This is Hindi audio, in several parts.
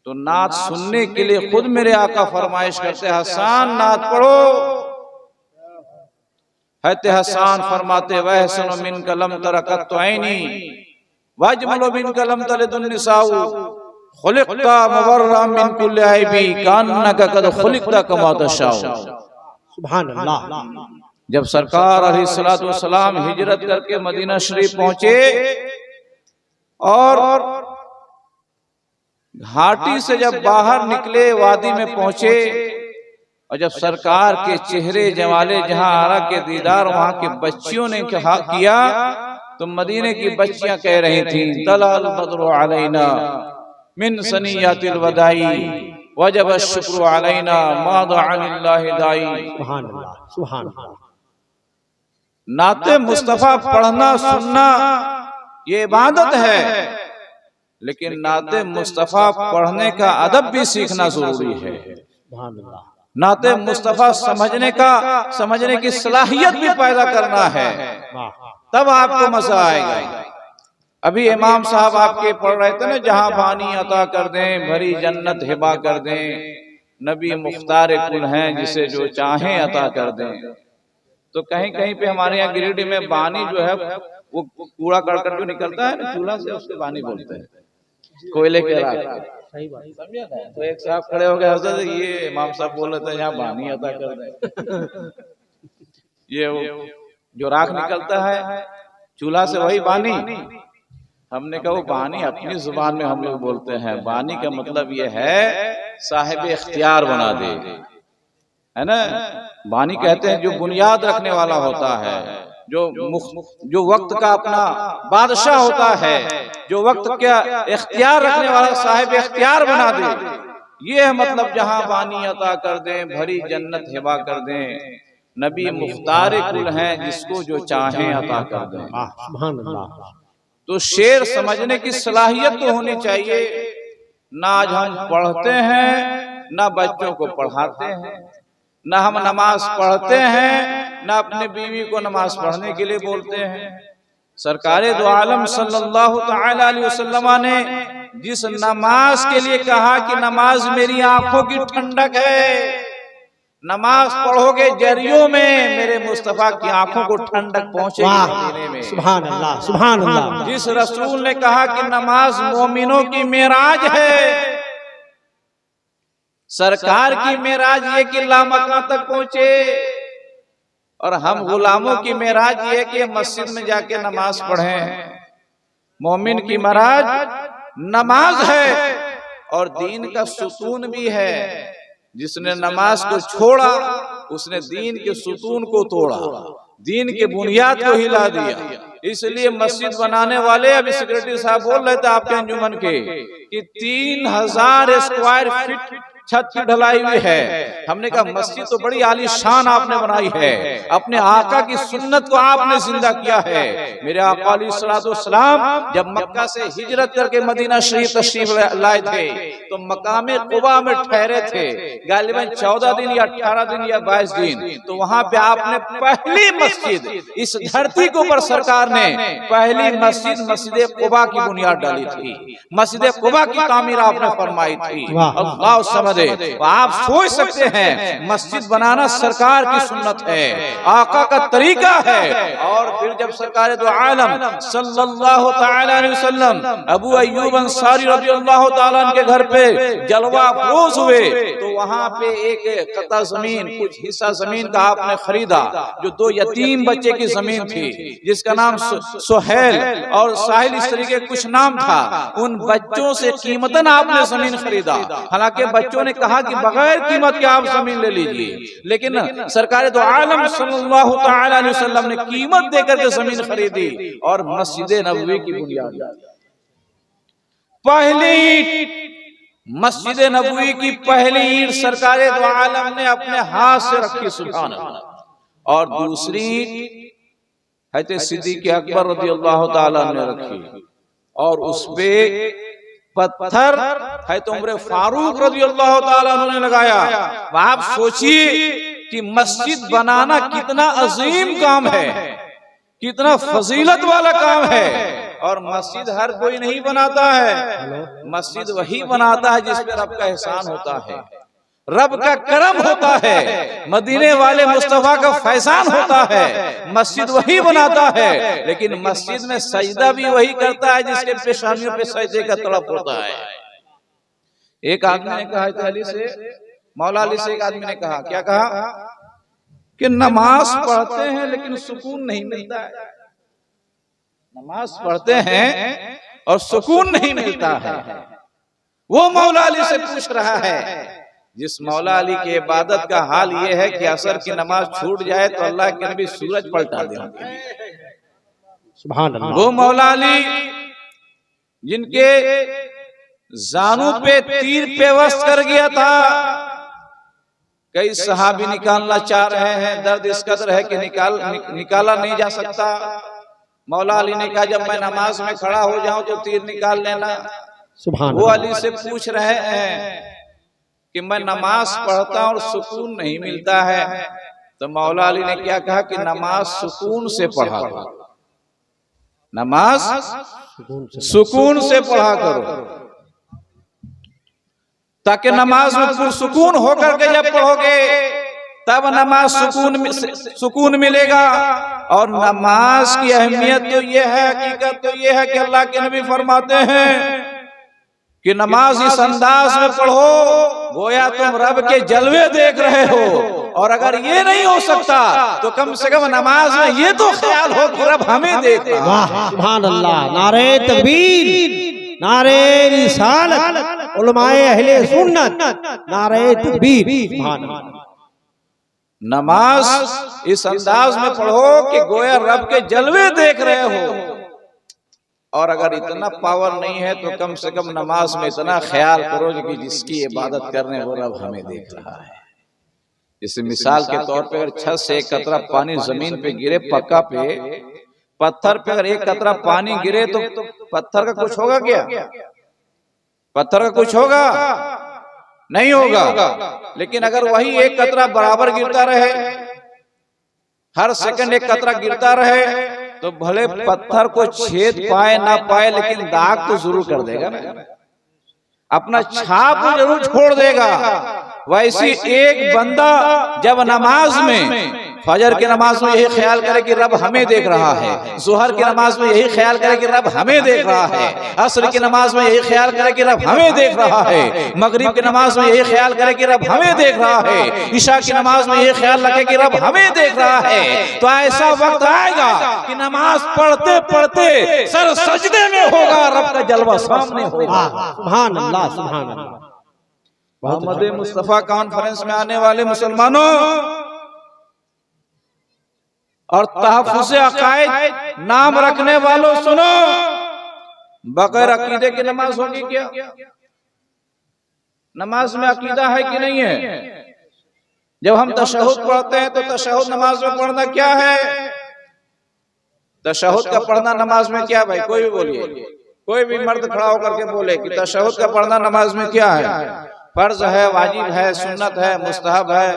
तो नात सुनने के लिए खुद मेरे आका फरमाइश करते हसन नात पढ़ो। हते हसन फरमाते वह सुनो मिन कलम तरकत ऐनी वजमलो मिन कलम तलदुन निसाउ खुलिक़ता मुबर्रा मिन कुल्ली ऐबी कान्नका कद खुलिक़ता कमा तशाउ। सुभान अल्लाह। जब सरकार अलैहिस्सलातु वस्सलाम हिजरत करके मदीना शरीफ पहुंचे और घाटी से जब बाहर निकले वादी में पहुंचे और जब सरकार के चेहरे जमाले जहां आरा के दीदार वहां के बच्चियों ने किया तो मदीने की बच्चियां कह रही थी तलाल बद्रु अलैना मिन सनियातिल वदाई वजब शुक्र अलैना मा दअनिल्लाहि दाई। सुभान अल्लाह, सुभान अल्लाह। नाते मुस्तफा पढ़ना सुनना ये इबादत है, लेकिन नाते मुस्तफा पढ़ने का अदब भी सीखना जरूरी है। नाते मुस्तफा समझने की सलाहियत भी पैदा करना है, तब आपको मजा आएगा। अभी इमाम साहब आपके पढ़ रहे थे ना, जहां बानी अता कर दें भरी जन्नत हिबा कर दें, नबी मुख्तार कुल हैं जिसे जो चाहें अता कर दें। तो कहीं कहीं पे हमारे यहाँ गिरिडीह में बानी जो है वो कूड़ा करकट जो निकलता है ना चूल्हा से, उसके बानी बोलते हैं, कोयले के राख। तो एक साहब खड़े हो गए, हजरत ये इमाम साहब बोल रहे थे यहाँ बानी अता कर दें, ये जो राख निकलता है चूल्हा से वही बानी। हमने कहा वो बानी अपनी जुबान में हम लोग बोलते हैं, बानी का मतलब ये है साहिब इख्तियार बना दे, है ना। बानी कहते हैं जो बुनियाद रखने वाला होता है, जो वक्त का अपना बादशाह होता है, जो वक्त का इख्तियार रखने वाला साहिब इख्तियार बना दे। ये है मतलब जहां बानी अता कर दें भरी जन्नत हिबा कर दें, नबी मुख्तार कुल हैं जिसको जो चाहें अता कर दें। सुभान अल्लाह। तो शेर समझने की सलाहियत तो होनी चाहिए। ना आज हम पढ़ते हैं ना बच्चों को पढ़ाते हैं, ना हम नमाज पढ़ते हैं ना अपने बीवी को नमाज पढ़ने के लिए बोलते हैं। सरकारे दो आलम सल्लल्लाहु तआला अलैहि वसल्लम ने जिस नमाज के लिए कहा कि नमाज मेरी आंखों की ठंडक है, नमाज पढ़ोगे जरियों में मेरे मुस्तफा की आंखों को ठंडक पहुंचेगी में। सुभान अल्लाह, सुभान अल्लाह। जिस रसूल ने कहा कि नमाज मोमिनों की मेराज है, सरकार की मेराज ये कि लामका तक पहुंचे, और हम गुलामों की मेराज ये कि मस्जिद में जाके नमाज पढ़ें। मोमिन की मेराज नमाज है और दीन का सुतून भी है। जिसने नमाज को छोड़ा उसने दीन के सुतून को तोड़ा, दीन के बुनियाद को हिला दिया। इसलिए मस्जिद बनाने वाले, अभी सेक्रेटरी साहब बोल रहे थे आपके अंजुमन के कि 3000 स्क्वायर फीट छत की ढलाई हुई है। हमने कहा मस्जिद तो बड़ी आलीशान आपने बनाई है, अपने आका की सुन्नत को आपने जिंदा किया है। मेरे आका अलैहिस्सलातु वस्सलाम जब मक्का से हिजरत करके मदीना शरीफ तशरीफ लाए थे तो मकामे कुबा में ठहरे थे, गालिबन 14 दिन या 18 दिन या 22 दिन। तो वहां पे आपने पहली मस्जिद इस धरती के ऊपर सरकार ने पहली मस्जिद कुबा की बुनियाद डाली थी, मस्जिद कुबा की तामीर आपने फरमाई थी। अल्लाह समझ। आप सोच सकते हैं मस्जिद बनाना सरकार की सुन्नत है, आका का तरीका है। और फिर जब सरकार दो आलम सल्लल्लाहु तआला अलैहि वसल्लम अबू अय्यूब अंसारी रज़ियल्लाहु ताला अन्हु के घर पे जलवा फरोज हुए तो वहां पे एक कता जमीन, कुछ हिस्सा जमीन का आपने खरीदा, जो 2 यतीम बच्चे की जमीन थी जिसका नाम सुहेल और साहिल, इस तरीके कुछ नाम था। उन बच्चों से कीमतन आपने जमीन खरीदा। हालांकि बच्चों ने कहा कि बगैर कीमत के आप जमीन ले लीजिए, लेकिन सरकार दो आलम सल्लल्लाहु तआला अलैहि वसल्लम ने कीमत देकर के जमीन खरीदी और मस्जिद नबवी की बुनियाद पहली मस्जिद नबवी की पहली ईंट सरकार दो आलम ने अपने हाथ से रखी, सुभान अल्लाह। और दूसरी हज़रत सिद्दीक़ अकबर रज़ियल्लाहु ताला ने रखी और उसपे पत्थर है तो उम्र फारूक रज़ियल्लाहु ताला ने लगाया। आप सोचिए कि मस्जिद बनाना कितना अजीम काम है, कितना फजीलत वाला काम है। और मस्जिद हर कोई नहीं बनाता है, मस्जिद वही बनाता है जिस पे रब का एहसान होता है, रब का करम होता है, मदीने वाले मुस्तफा का फैसान होता है। मस्जिद वही बनाता है, लेकिन मस्जिद में सजदा भी वही करता है जिसके पेशानियों पे सजदे का तड़प होता है। एक आदमी ने कहा अली से, मौला अली से एक आदमी ने कहा, क्या कहा कि नमाज पढ़ते हैं लेकिन सुकून नहीं मिलता है। नमाज पढ़ते हैं और सुकून नहीं मिलता है। वो मौला अली से पूछ रहा है, जिस मौला अली की इबादत का हाल ये है कि असर की नमाज छूट जाए तो अल्लाह के नबी सूरज पलटा देंगे। सुभान अल्लाह। वो मौला अली जिनके जानू पे तीर पेवस्त कर गया था, कई सहाबी निकालना चाह रहे हैं, दर्द इस कदर है कि निकाला नहीं जा सकता। मौला अली ने कहा, जब मैं नमाज में खड़ा हो जाऊं तो तीर निकाल लेना। सुभान वो अली से पूछ रहे हैं कि मैं नमाज पढ़ता हूं और सुकून नहीं मिलता है। तो मौला अली ने क्या कहा कि नमाज सुकून से पढ़ा करो, नमाज सुकून से पढ़ा करो, ताकि नमाज में पुरसुकून होकर के जब पढ़ोगे तब नमाज सुकून मिलेगा। और नमाज की अहमियत तो ये है, हकीकत तो ये है कि अल्लाह के नबी फरमाते हैं कि नमाज इस अंदाज में पढ़ो गोया तुम रब के जलवे देख रहे हो। और अगर ये नहीं हो सकता तो कम से कम नमाज में ये तो ख्याल हो कि रब हमें देख रहा है। वाह सुभान अल्लाह। नारे तकबीर, नारे रिसालत, उलमाए अहले सुन्नत, नारे तकबीर। सुभान अल्लाह। नमाज इस अंदाज में पढ़ो कि गोया रब के जलवे देख रहे हो। और अगर इतना पावर नहीं है तो कम से कम नमाज में इतना ख्याल करो कि जिसकी इबादत करने वो रब हमें देख रहा है। जैसे मिसाल के तौर पे अगर छत से एक कतरा पानी जमीन पे गिरे, पक्का पे पत्थर पे अगर एक कतरा पानी गिरे तो पत्थर का कुछ होगा क्या? पत्थर का कुछ होगा? नहीं होगा। लेकिन अगर वही एक कतरा बराबर गिरता रहे, हर सेकंड एक कतरा गिरता रहे, तो भले पत्थर को छेद पाए ना पाए लेकिन दाग तो जरूर कर देगा ना, अपना छाप जरूर छोड़ देगा। वैसी एक बंदा जब नमाज में, फजर की नमाज में यही ख्याल करे कि रब हमें देख रहा है, जुहर की नमाज में यही ख्याल करे कि रब हमें देख रहा है, असर की नमाज में यही ख्याल करे कि रब हमें देख रहा है, मगरिब की नमाज में यही ख्याल करे कि रब हमें देख रहा है, ईशा की नमाज में यही ख्याल रखे कि रब हमें देख रहा है, तो ऐसा वक्त आएगा कि नमाज पढ़ते पढ़ते सर सजदे में होगा, रब का जलवा सामने होगा। सुभान अल्लाह, सुभान अल्लाह। मोहम्मद मुस्तफा कॉन्फ्रेंस में आने वाले मुसलमानों और तहफ्फुज़ अक़ाइद नाम रखने वालों, सुनो, बगैर अकीदे की नमाज होगी क्या? नमाज में अकीदा है कि नहीं है? जब हम तशहुद पढ़ते हैं तो तशहुद नमाज में पढ़ना क्या है? तशहुद का पढ़ना नमाज में क्या? भाई कोई भी बोलिए, कोई भी मर्द खड़ा होकर के बोले कि तशहुद का पढ़ना नमाज में क्या है? फर्ज है, वाजिब है, सुन्नत है, मुस्तहब है,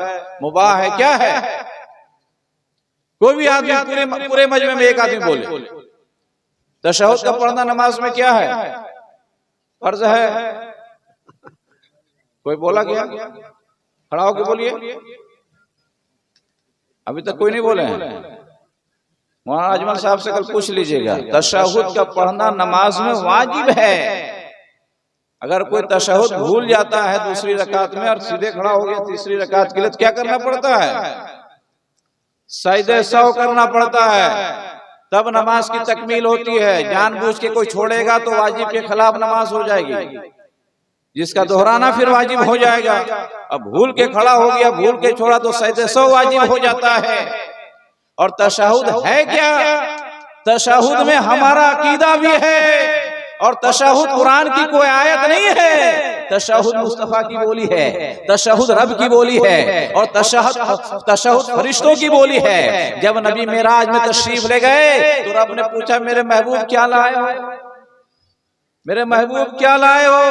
मुबाह है, क्या है? कोई भी आदमी पूरे मजमे में एक आदमी बोले तशहुद का पढ़ना नमाज में क्या है? फर्ज है। कोई बोला क्या? खड़ा होकर बोलिए। अभी तक कोई नहीं बोले हैं। मौलाना अजमल साहब से कल पूछ लीजिएगा, तशहुद का पढ़ना नमाज में वाजिब है। अगर कोई तशहुद भूल जाता है दूसरी रकात में और सीधे खड़ा हो गया तीसरी रकात के लिए, तो क्या करना पड़ता है? सजदे सौ करना पड़ता है, तब नमाज की तकमील होती है। जानबूझ के कोई छोड़ेगा तो वाजिब के खिलाफ नमाज हो जाएगी, जिसका दोहराना फिर वाजिब हो जाएगा। अब भूल के खड़ा हो गया, भूल के छोड़ा तो सजदे सौ वाजिब हो जाता है। और तशहुद है क्या? तशहुद में हमारा अकीदा भी है, और तशहुद कुरान की कोई आयत नहीं है, तशहुद मुस्तफा की बोली है, तशहुद रब की बोली है, और तशहुद फरिश्तों की बोली है। जब नबी मेराज में तशरीफ ले गए तो रब ने पूछा, मेरे महबूब क्या लाए हो? मेरे महबूब क्या लाए हो?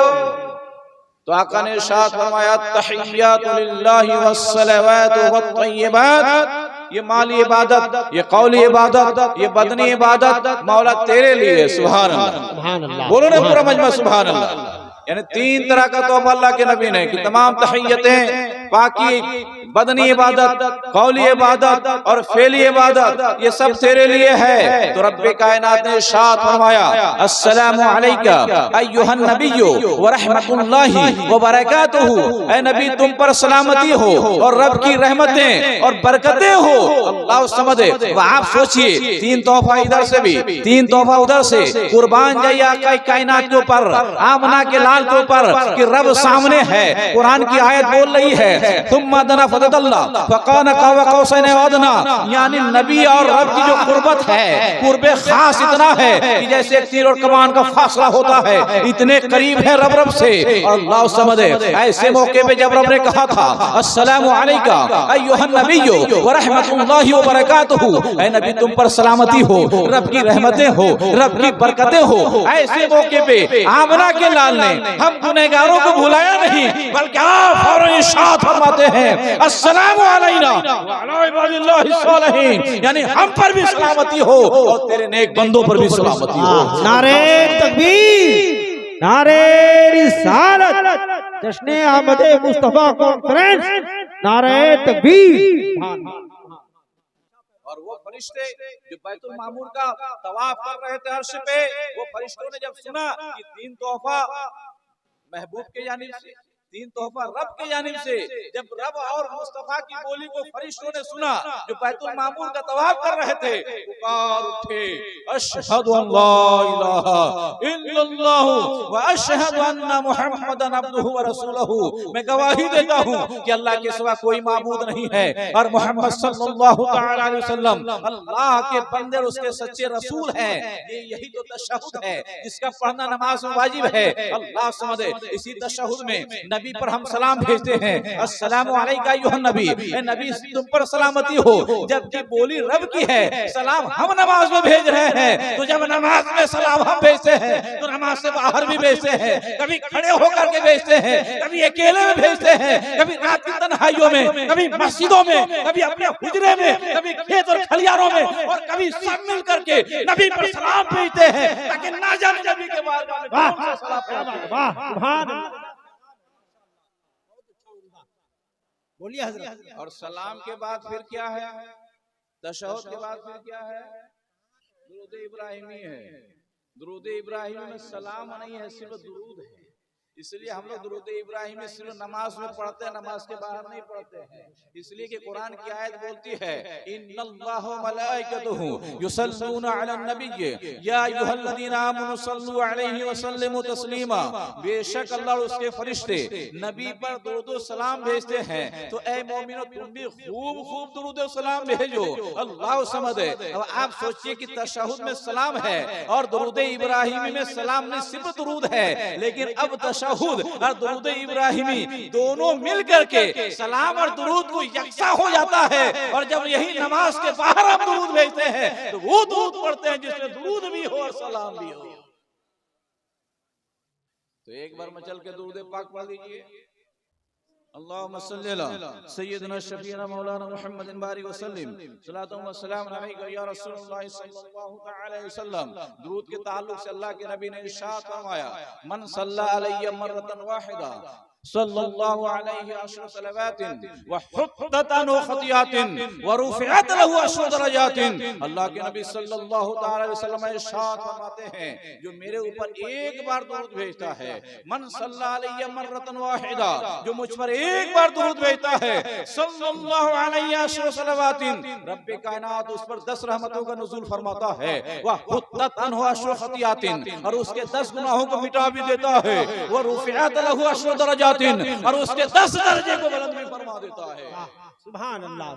तो आका ने इरशाद फरमाया, तहिय्यातु लिल्लाहि वस्सलावातु वत्तय्यिबात ये माली इबादत, ये कौली इबादत, ये बदनी इबादत मौला तेरे लिए। सुभान अल्लाह, बोलो ना पूरा मजमा सुभान अल्लाह। यानी तीन तरह का तोहफा अल्लाह के नबी ने कि तमाम तहियतें, पाकी, बदनी इबादत, कौली इबादत और फेली इबादत ये सब तेरे लिए है। तो रब्बे कायनात ने इरशाद फरमाया, अस्सलामु अलैका अय्युहन नबिय्यु व रहमतुल्लाहि व बरकातुहु, ऐ नबी तुम पर सलामती हो और रब की रहमतें और बरकतें हो। अल्लाह समदे। आप सोचिए, तीन तोहफा इधर से भी, तीन तोहफा उधर से। कुर्बान जाइए आका कायनात के ऊपर, आमना के लाल के ऊपर कि रब सामने है। कुरान की आयत बोल रही है, तुम दना फदल्ला फकाना कावा कौसैन अदना, यानी नबी और रब की जो कुर्बत है, कुर्बे खास इतना है कि जैसे एक तीर और कमान का फासला होता है, इतने करीब है रब से। अल्लाह समझे। ऐसे मौके पे जब रब ने कहा था अस्सलामु अलैका अय्युहन नबिय्यु व रहमतुल्लाहि व बरकातुहु, ऐ नबी तुम पर सलामती हो, रब की रहमतें हो, रब की बरकतें हो। ऐसे मौके पे आमना के लाल ने हम गुनहगारों को भुलाया नहीं, बल्कि आप फौरन इरशाद फरमाते हैं अस्सलामु अलैना व अला इबादिल्लाहिस सालिहीन, यानी हम पर भी सलामती हो और तेरे नेक बंदों पर भी सलामती हो। नारे तकबीर, नारे रिसालत, जश्न आमद मुस्तफा कॉन्फ्रेंस, नारे तकबीर। और वो फरिश्ते जो बैतुल मामूर का तवाफ कर रहे थे अर्श पे, वो फरिश्तों ने जब सुना कि तीन तोहफा महबूब के जानिब से, तीन तोहफा रब के जानिब से, जब रब और मुस्तफा की बोली को फरिश्तों ने सुना जो बैतुल मामूर का तवाफ कर रहे थे, पुकार उठे अशहदु अल्ला इलाहा इल्लल्लाहु व अशहदु अन्ना मुहम्मदन अब्दुहु व रसूलुहु, मैं गवाही देता हूँ कि अल्लाह के सिवा कोई माबूद नहीं है और मोहम्मद सल्लल्लाहु तआला अलैहि वसल्लम अल्लाह के बंदे और उसके सच्चे रसूल हैं। यही तो तशहुद है जिसका पढ़ना नमाज में वाजिब है। अल्लाह समझे। इसी तशहुद में नबी पर हम सलाम भेजते हैं, अस्सलामु अलैका अय्युहन नबी, ए नबी तुम पर सलामती हो। जबकि बोली रब की है, सलाम हम नमाज में भेज रहे हैं। तो जब नमाज में सलाम हम भेजते हैं तो नमाज से बाहर भी भेजते हैं, कभी खड़े होकर के भेजते हैं, कभी अकेले में भेजते हैं, कभी रात की तन्हाइयों में, कभी मस्जिदों में, कभी अपने हुजरे में, कभी खेत और खलियारों में, और कभी सब मिल करके नबी पर सलाम भेजते हैं ताकि ना जाने नबी के बारे में बोलिए हजरत। और सलाम के बाद फिर क्या है? तशहुद के बाद फिर क्या है? दुरूद इब्राहिमी है। दुरूद इब्राहिमी में सलाम नहीं है, सिर्फ दुरूद है। इसलिए हम लोग दुरूद इब्राहिमी सिर्फ नमाज में पढ़ते हैं, नमाज के बाहर नहीं पढ़ते हैं। इसलिए कि कुरान की आयत बोलती है इन्नल्लाहु मलाइकतुहु युसल्लूना अलन नबिय्य या अय्युहल्लज़ीना आमनु सल्लु अलैहि व सल्लिमु तस्लीमा, बेशक अल्लाह और उसके फरिश्ते नबी पर दुरूद व सलाम भेजते हैं। तो ऐ मोमिनो तुम भी खूब खूब दुरूद व सलाम भेजो। अल्लाह समझे। अब आप सोचिए कि तशहुद में सलाम है और दुरूद इब्राहिमी में सलाम नहीं, सिर्फ दुरूद है। लेकिन अब तशहुद और दुरूद इब्राहिमी दोनों मिल करके सलाम और दुरूद को यकसा हो जाता है। और जब यही नमाज के बाहर हम दुरूद भेजते हैं तो वो दुरूद पढ़ते हैं जिसमें दुरूद भी हो और सलाम भी हो। तो एक बार मचल के दुरूद पाक पढ़ लीजिए। अल्लाहुम्मा सल्ली अला सय्यिदना शफीना मौलाना मुहम्मदिन बारिक व सल्लिम सलातु व सलाम अलैका या रसूलुल्लाह सल्लल्लाहु तआला अलैहि वसल्लम। दुरूद के ताल्लुक से अल्लाह के नबी ने इरशाद फरमाया, मन सल्ला अलैहि मर्रतन वाहिदा सल्लल्लाहु अलैहि अशर सलवातिन व हुत्तत अनहु खतियातिन व रुफिअत लहु अशर दरजातिन। अल्लाह के नबी सल्लल्लाहु तआला अलैहि वसल्लम इरशाद फरमाते हैं, जो मेरे ऊपर एक बार दुरूद भेजता है, मन सल्ला अलैहि मर्रतन वाहिदा, जो मुझ पर एक बार दुरूद भेजता है, सल्लल्लाहु अलैहि अशर सलवातिन, रब्बे कायनात उस पर 10 रहमतों का नुज़ूल फरमाता है। व हुत्तत अनहु अशर खतियातिन, और उसके 10 गुनाहों को मिटा भी देता है। व रुफिअत लहु अशर दरजातिन, और उसके 10 दर्जे को बुलंद भी फरमा देता है। सुभान अल्लाह।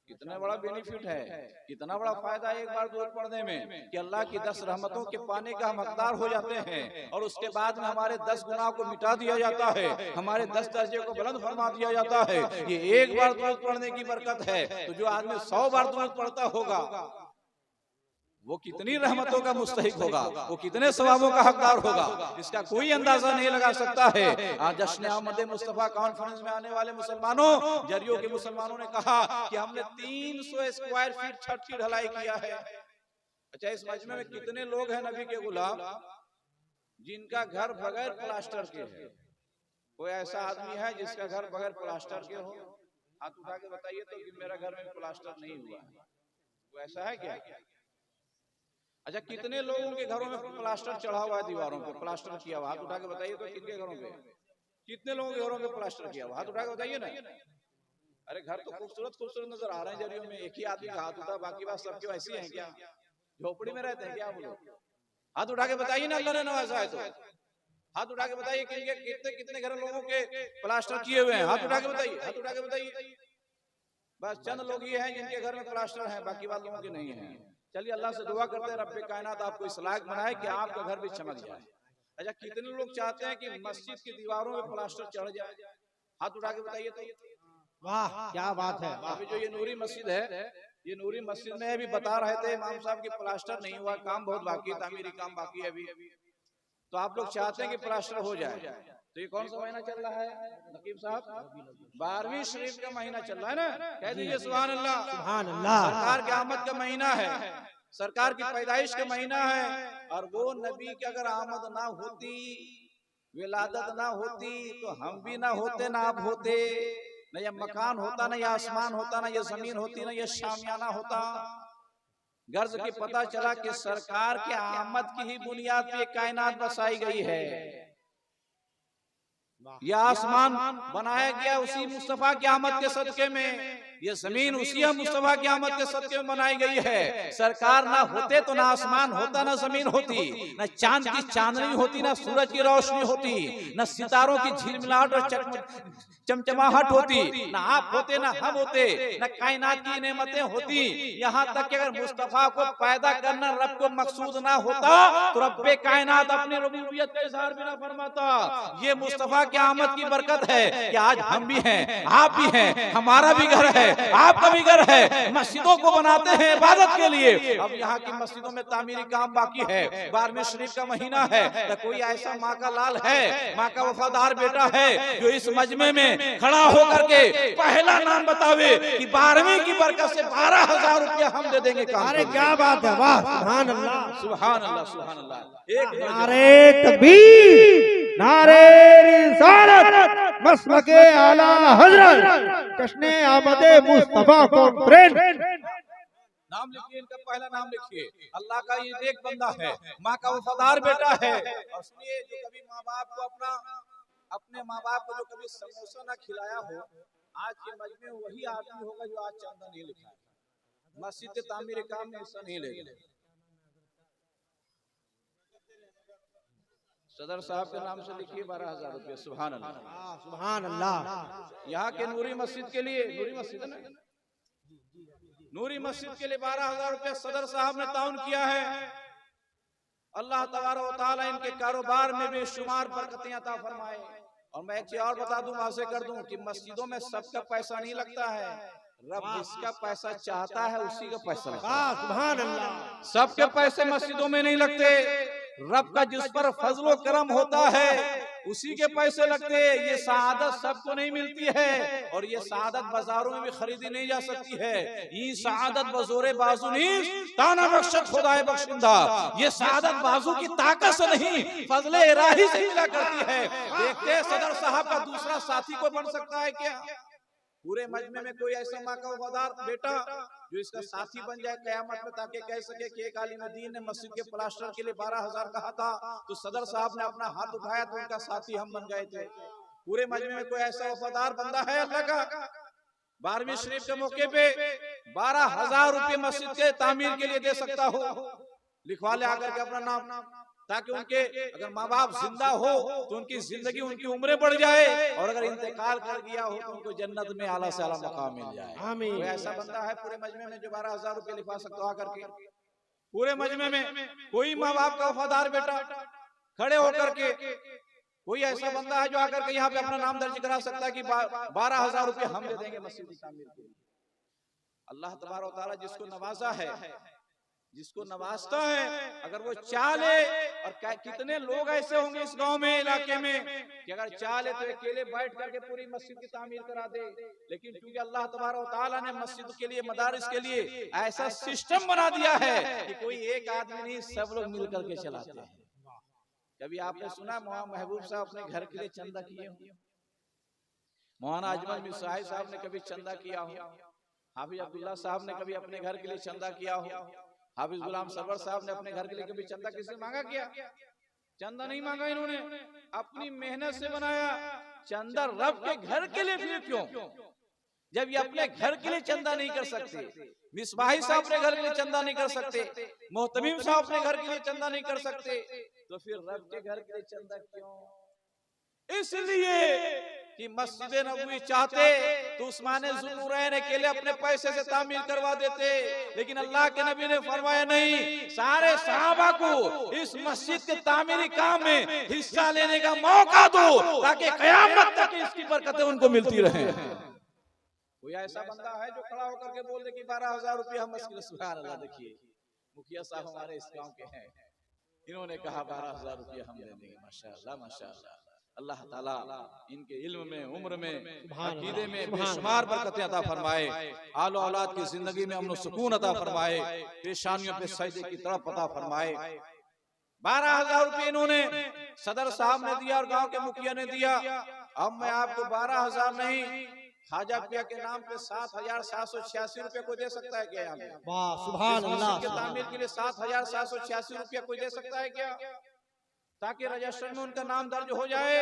कितना बड़ा बेनिफिट है, कितना बड़ा फायदा है एक बार दुरूद पढ़ने में कि अल्लाह की 10 रहमतों के पाने का हम हकदार हो जाते हैं। और उसके बाद में हमारे 10 गुनाह को मिटा दिया जाता है, हमारे 10 दर्जे को बुलंद फरमा दिया जाता है। ये एक बार दुरूद पढ़ने की बरकत है। तो जो आदमी 100 बार दुरूद पढ़ता होगा, वो कितनी रहमतों का मुस्तहिक होगा, वो कितने सवाबों का हकदार होगा, इसका कोई अंदाजा नहीं लगा सकता है। आज जश्न आमद मुस्तफा कॉन्फ्रेंस में आने वाले मुसलमानों, जरियों के मुसलमानों ने कहा कि हमने 300 स्क्वायर फीट छत की ढलाई किया है। अच्छा, इस मजमे में कितने लोग हैं नबी के गुलाम जिनका घर बगैर प्लास्टर के है? कोई ऐसा आदमी है जिसका घर बगैर प्लास्टर के हो? हाथ उठा के बताइए तो कि मेरा घर में प्लास्टर नहीं हुआ है। कोई ऐसा है क्या? अच्छा, कितने लोगों के घरों में प्लास्टर चढ़ा हुआ है, दीवारों पे प्लास्टर किया हुआ? हाथ उठा के बताइए तो किनके घरों पे, कितने लोगों के घरों पे प्लास्टर किया हुआ? हाथ उठा के बताइए ना। अरे घर तो खूबसूरत खूबसूरत नजर आ रहे हैं जरियों में, एक ही आदमी का हाथ उठा, बाकी बात सबके वैसी हैं क्या? झोपड़ी में रहते हैं क्या आप लोग? हाथ उठा के बताइए ना, अल्लाह ने नवाजा है तो। हाथ उठा के बताइए कितने कितने घर लोगों के प्लास्टर किए हुए हैं? हाथ उठा के बताइए, हाथ उठा के बताइए। बस चंद लोग ये हैं जिनके घर में प्लास्टर है, बाकी बात लोगों के नहीं है। चलिए अल्लाह से दुआ करते हैं रब्बे कायनात आपको इस लायक बनाए कि आपका घर भी चमक जाए। अच्छा, कितने लोग चाहते हैं कि मस्जिद की दीवारों में प्लास्टर चढ़ जाए? हाथ उठा के बताइए तो। वाह क्या बात है। अभी जो ये नूरी मस्जिद है, ये नूरी मस्जिद में अभी बता रहे थे इमाम साहब की प्लास्टर नहीं हुआ, काम बहुत बाकी है, तामीरी काम बाकी है अभी। तो आप लोग चाहते हैं कि प्लास्टर हो जाए, तो ये कौन सा महीना चल रहा है नकीब साहब? 12वीं शरीफ का महीना चल रहा है ना? कह दीजिए सुभान अल्लाह। सुभान अल्लाह। सरकार की आमद का महीना है, सरकार की पैदाइश का महीना है। और वो नबी की अगर आमद ना होती, विलादत ना होती, तो हम भी ना होते, ना आप होते, न ये मकान होता, न ये आसमान होता, न ये जमीन होती, न ये शामियाना होता। गर्ज की पता चला कि सरकार के आमद की ही बुनियाद पे कायनात बसाई गई है। यह आसमान बनाया गया उसी मुस्तफा की आमद के सदके में, ये जमीन उसी मुस्तफा की आमद के सदके में बनाई गई है। सरकार ना होते तो ना आसमान होता, ना जमीन होती, न चांद की चांदनी होती, ना सूरज की रोशनी होती, न सितारों की झिलमिलाहट और चमचमाहट होती, ना आप होते, ना हम होते, न कायनात की नेमतें होती। यहाँ तक कि अगर मुस्तफा को पैदा करना रब को मकसूद ना होता तो रब्बे कायनात अपनी रुबूबियत का इजहार भी ना फरमाता। ये मुस्तफा की आमद की बरकत है कि आज हम भी हैं, आप भी हैं, हमारा भी घर है, आपका भी घर है। मस्जिदों को बनाते हैं इबादत के लिए। अब यहाँ की मस्जिदों में तामीरी काम बाकी है, 12वीं शरीफ का महीना है। तो कोई ऐसा माँ का लाल है, माँ का वफादार बेटा है जो इस मजमे में खड़ा होकर के पहला नाम बतावे कि 12वीं की बरकत से 12,000 रुपया हम दे देंगे। अरे क्या बात है, वाह सुभान अल्लाह, सुभान अल्लाह, सुभान अल्लाह। एक नारे तकबीर, नारे रिसालत, मसलके आला हजरत, जश्न आमद मुस्तफा कॉन्फ्रेंस। नाम लिखिए, इनका पहला नाम लिखिए। अल्लाह का ये नेक बंदा है, माँ का वफादार बेटा है। और सुनिए, जो कभी माँ बाप को अपने माँ बाप को जो कभी समोसा ना खिलाया हो, आज के मजमे में वही आदमी होगा जो आज चंदा नहीं लिखा है, मस्जिद के तामीर काम में हिस्सा नहीं लेगा। सदर साहब के नाम से लिखिए 12,000 रुपये। सुभान अल्लाह, सुभान अल्लाह। यहाँ के नूरी मस्जिद के लिए, नूरी मस्जिद है ना, नूरी मस्जिद के लिए 12,000 रुपये सदर साहब ने ताउन किया है। अल्लाह तबारक व तआला इनके कारोबार में बेशुमार बरकतें अता फरमाए। और मैं एक चीज और बता दूं, वाज़ेह कर दूं कि मस्जिदों में सबका पैसा नहीं लगता है, रब जिसका पैसा चाहता है उसी का पैसा लगता है। सुभान अल्लाह। सबके पैसे मस्जिदों में नहीं लगते, रब का जिस पर फजलो करम होता है उसी के पैसे लगते। ये सआदत सबको नहीं मिलती है, और ये सआदत बाजारों में भी खरीदी नहीं जा सकती है। ये सआदत बजोरे बाजू नहीं, ताना बख्शत खुदाए बख्शिंदा। ये सआदत बाजू की ताकत से नहीं, फजले इलाही से मिला करती है। देखते हैं सदर साहब का दूसरा साथी को बन सकता है क्या? पूरे मजमे में कोई ऐसा माँ का वफादार बेटा जो इसका साथी बन जाए कयामत में, ताकि कह सके कि एक आलिम दीन ने मस्जिद के प्लास्टर के लिए 12,000 कहा था, तो सदर साहब ने अपना हाथ उठाया तो उनका साथी हम बन गए थे। पूरे मजमे में कोई ऐसा वफादार बंदा है अल्लाह का? 12वीं शरीफ के मौके पे 12,000 रुपये मस्जिद के तामीर के लिए दे सकता हो, लिखवा ले आकर के अपना नाम, ताकि उनके अगर माँ बाप जिंदा हो तो उनकी जिंदगी, उनकी उम्रें बढ़ जाए, और अगर इंतकाल कर गया हो तो उनको जन्नत में आला से आला मकाम मिल जाए। आमीन। कोई ऐसा बंदा है पूरे मजमे में जो 12,000 रुपये लिखवा सकता हो आकर के? पूरे मजमे में कोई माँ बाप का वफादार बेटा खड़े होकर के, कोई ऐसा बंदा है जो आकर के यहाँ पे अपना नाम दर्ज करा सकता है कि 12,000 रुपये हम दे देंगे मस्जिद की तामीर के लिए? अल्लाह तबारक व तआला जिसको नवाजा है जिसको नवाजता है, अगर वो चाह ले, और कितने लोग ऐसे होंगे इस गांव में, इलाके में, कि अगर चाह ले तो अकेले बैठ करके पूरी मस्जिद की तामीर करा दे। लेकिन क्योंकि अल्लाह तबारक व तआला ने मस्जिद के लिए, मदारिस के लिए ऐसा सिस्टम बना दिया है कि कोई एक आदमी नहीं, सब लोग मिल करके चलाते हैं। कभी आपने सुना मौलाना महबूब साहब अपने घर के लिए चंदा किए हो? मौलाना अजमल मिसाई साहब ने कभी चंदा किया हो? हाफिज अब्दुल्ला साहब ने कभी अपने घर के लिए चंदा किया हो? हाफिज गुलाम सरवर साहब ने अपने घर के लिए कभी चंदा किससे मांगा किया? चंदा नहीं मांगा इन्होंने, अपनी मेहनत से बनाया। चंदा रब के घर के लिए फिर क्यों, जब ये अपने घर के लिए चंदा नहीं कर सकते? मिसबाही साहब अपने घर के लिए चंदा नहीं कर सकते, मोहतमीम साहब अपने घर के लिए चंदा नहीं कर सकते, तो फिर रब के घर के लिए चंदा क्यों? इसलिए कि मस्जिद नबवी चाहते तो उस्मान ज़ुन्नूरैन के लिए अपने पैसे से तामीर करवा देते, लेकिन अल्लाह के नबी ने फरमाया नहीं, सारे सहाबा को इस मस्जिद के तामीरी काम में हिस्सा लेने का मौका दो, ताकि कयामत तक इसकी बरकतें उनको मिलती रहे। कोई ऐसा बंदा है जो खड़ा होकर के बोल दे कि 12,000 रुपया हम मस्जिद, सुभान अल्लाह। देखिए मुखिया साहब हमारे इस गांव के हैं, इन्होंने कहा 12,000 रुपया हम दे देंगे। माशाअल्लाह माशाअल्लाह, अल्लाह ताला इनके इल्म में, उम्र में, अकीदे में बेशुमार बरकतें अता फरमाए, आलो औलाद की जिंदगी में अमन सुकून अता फरमाए, परेशानियों पे सजदे की तरफ अता फरमाए। 12,000 रुपये इन्होंने सदर साहब ने दिया और गांव के मुखिया ने दिया। अब मैं आपको 12,000 नहीं, खाजा पिया के नाम पे 7,786 रुपये कोई दे सकता है क्या? यहाँ पे वाह सुभान अल्लाह, के तामीर के लिए 7,786 रुपया कोई दे सकता है क्या? ताकि रजिस्टर में उनका नाम दर्ज हो जाए,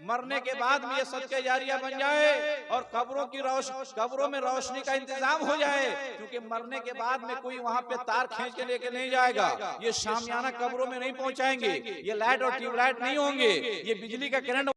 मरने के बाद में ये सदके जारिया बन जाए, और कब्रों में रोशनी का इंतजाम हो जाए। क्योंकि मरने के बाद में कोई वहां पे तार खींच के लेके नहीं जाएगा, ये शामियाना कब्रों में नहीं पहुंचाएंगे, ये लाइट और ट्यूबलाइट नहीं होंगे, ये बिजली का करंट